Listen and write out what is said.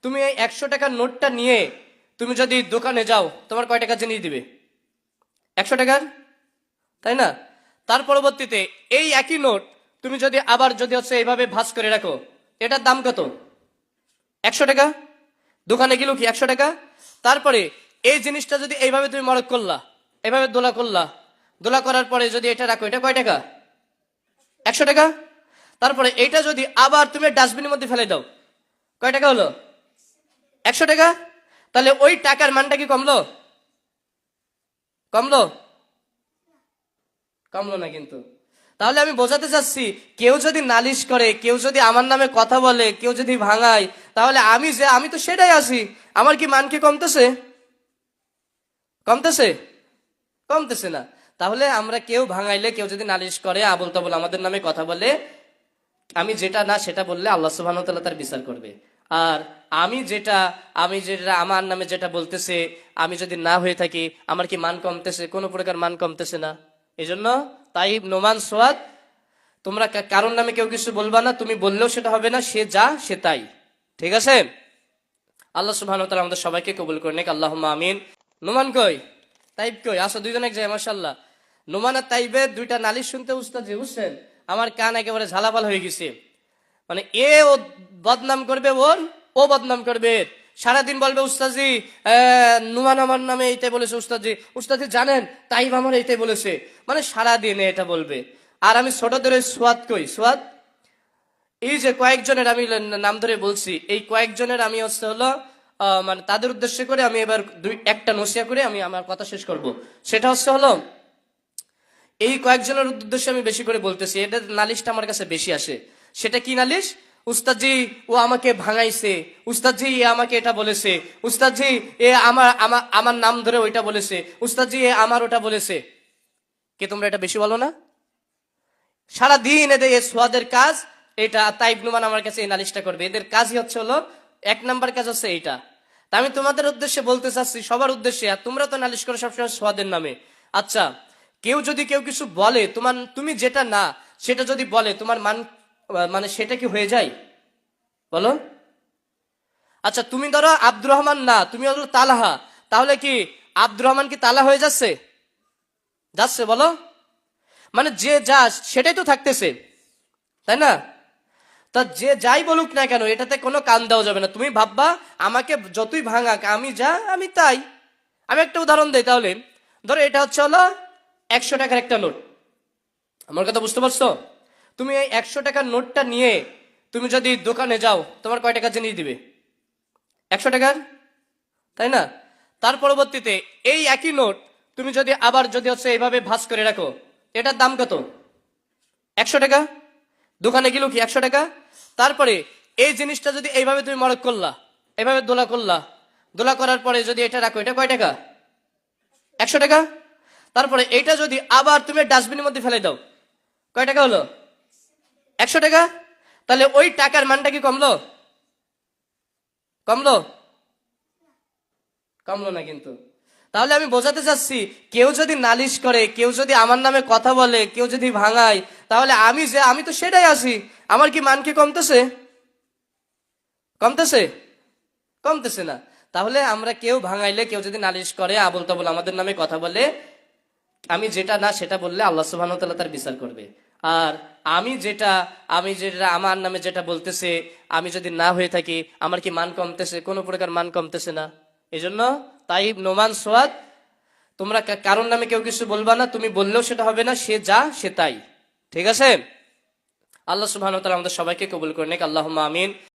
তুমি এই 100 টাকার নোটটা নিয়ে তুমি যদি দোকানে যাও, তোমার কয় টাকা জিনিস দিবে? 100 টাকার, তাই না? তার পরবর্তীতে এই একই নোট তুমি যদি আবার যদি হচ্ছে এইভাবে ভাঁজ করে রাখো, এটার দাম কত? 100 টাকা। দোকানে গেল কি 100 টাকা। তারপরে এই জিনিসটা যদি এইভাবে তুমি মরক করলা, এইভাবে দোলা করলা, দোলা করার পরে যদি এটা রাখো, এটা কয় টাকা? 100 টাকা। তারপরে এইটা যদি আবার তুমি ডাস্টবিনের মধ্যে ফেলে দাও, কয় টাকা হলো? 100 টাকা। তাহলে ওই টাকার মানটা কি কমলো? কমলো? কমলো না কিন্তু। তাহলে আমি বোঝাতে চাচ্ছি, কেউ যদি নালিশ করে, কেউ যদি আমার নামে কথা বলে, কেউ যদি ভাঙায়, তাহলে আমি তো সেটাই আছি, আমার কি মান কি কমতেছে? কমতেছে? কমতেছে না। তাহলে আমরা কেউ ভাঙাইলে, কেউ যদি নালিশ করে, আবল তাবল আমাদের নামে কথা বলে, আমি যেটা না সেটা বললে আল্লাহ সুবহানাহু ওয়া তাআলা তার বিচার করবে। আর আমি যেটা আমার নামে যেটা বলতেছে, আমি যদি না হয়ে থাকি, আমার কি মান কমতেছে? কোনো প্রকার মান কমতেছে না। এই জন্য তাই নোমান সোয়াদ, তোমরা কারোর নামে কেউ কিছু বলবা না, তুমি বললেও সেটা হবে না, সে যা সে তাই। ঠিক আছে? আল্লাহ সুবহানাহু ওয়া তাআলা আমাদের সবাইকে কবুল করে নেক, আল্লাহুম্মা আমিন। নোমান কই? তাইব কই? আসো দুইজন এক যায়, মাশাআল্লাহ। নোমান আর তাইবের দুইটা নালিশ শুনতে উস্তাদ জি, বুঝছেন, আমার কান একেবারে ঝালাপাল হয়ে গেছে। মানে ও বদনাম করবে ওর, ও বদনাম করবে এর। সারাদিন বলবে উস্তাজি নুমান আমার নামে এইটাই বলেছে, উস্তাজি উস্তাজি জানেন তাইব আমার এইটাই বলেছে, মানে সারাদিন এটা বলবে। আর আমি ছোটদের ওই সোয়াদ কই, সোয়াদ এই যে কয়েকজনের আমি নাম ধরে বলছি, এই কয়েকজনের আমি হচ্ছে হলো মানে তাদের উদ্দেশ্য করে আমি এবার একটা নসিয়া করে আমি আমার কথা শেষ করব। সেটা হচ্ছে হলো, এই কয়েকজনের উদ্দেশ্যে আমি বেশি করে বলতেছি, এদের নালিশটা আমার কাছে বেশি আসে। সেটা কি নালিশ? উস্তাদজি ও আমাকে ভাঙাইছে, উস্তাদজি এ আমাকে এটা বলেছে, উস্তাদজি এ আমার আমার আমার নাম ধরে ওইটা বলেছে, উস্তাদজি এ আমার ওটা বলেছে। কে তোমরা এটা বেশি বলো না? সারাদিন এদের এই সোয়াদের কাজ এটা। তাইব নুমান আমার কাছে এই নালিশটা করবে, এদের কাজই হচ্ছে হলো, 1 নাম্বার কাজ হচ্ছে এইটা। তা আমি তোমাদের উদ্দেশ্যে বলতে চাচ্ছি, সবার উদ্দেশ্যে, আর তোমরা তো নালিশ করো সবসময় সোয়াদের নামে। আচ্ছা, কেউ কিছু বলে, তুমি যেটা না সেটা যদি বলে, তোমার মানে সেটা কি হয়ে যায়? বলো। আচ্ছা, তুমি ধরো আব্দুর রহমান না, তুমি হলো তালাহা, তাহলে কি আব্দুর রহমান কি তালা হয়ে যাচ্ছে? যাচ্ছে? বলো। মানে যে যা সেটাই তো থাকতেছে, তাই না? তা যে যাই বলুক না কেন, এটাতে কোনো কান দেওয়া যাবে না। তুমি ভাববা আমাকে যতই ভাঙাক, আমি যা আমি তাই। আমি একটা উদাহরণ দিই তাহলে। ধরো এটা হচ্ছে হলো 100 টাকার একটা নোট। আমার কথা বুঝতে পারছো? তুমি এই 100 টাকার নোটটা নিয়ে তুমি যদি দোকানে যাও, তোমার কয় টাকা জিনিস দিবে? 100 টাকার, তাই না? তার পরবর্তীতে এই একই নোট তুমি যদি আবার যদি হচ্ছে এইভাবে ভাঁজ করে রাখো, এটার দাম কত? 100 টাকা। দোকানে গেল কি 100 টাকা। তারপরে এই জিনিসটা যদি এইভাবে তুমি মরক করলা, এইভাবে দোলা করলা, দোলা করার পরে যদি এটা রাখো, এটা কয় টাকা? 100 টাকা। তারপরে এইটা যদি আবার তুমি ডাস্টবিনের মধ্যে ফেলে দাও, কয় টাকা হলো? 100 টাকা। তাহলে ওই টাকার মানটা কি কমলো? কমলো? কমলো না কিন্তু। তাহলে আমি বোঝাতে চাচ্ছি, কেউ যদি নালিশ করে, কেউ যদি আমার নামে কথা বলে, কেউ যদি ভাঙায়, তাহলে আমি তো সেটাই আছি, আমার কি মান কি কমতেছে? কমতেছে? কমতেছে না। তাহলে আমরা কেউ ভাঙাইলে, কেউ যদি নালিশ করে, আবল তাবল আমাদের নামে কথা বলে, আমি যেটা না সেটা বললে আল্লাহ সুবহানাহু ওয়া তাআলা তার বিচার করবে। আর আমি যেটা আমার নামে যেটা বলতেছে, আমি যদি না হয়ে থাকি, আমার কি মান কমতেছে? কোনো প্রকার মান কমতেছে না। এই জন্য তাই নোমান সোয়াদ, তোমরা কারোর নামে কেউ কিছু বলবা না, তুমি বললেও সেটা হবে না, সে যা সে তাই। ঠিক আছে? আল্লাহ সুবহানাহু ওয়া তাআলা আমাদের সবাইকে কবুল করে নেক, আল্লাহুম্মা আমিন।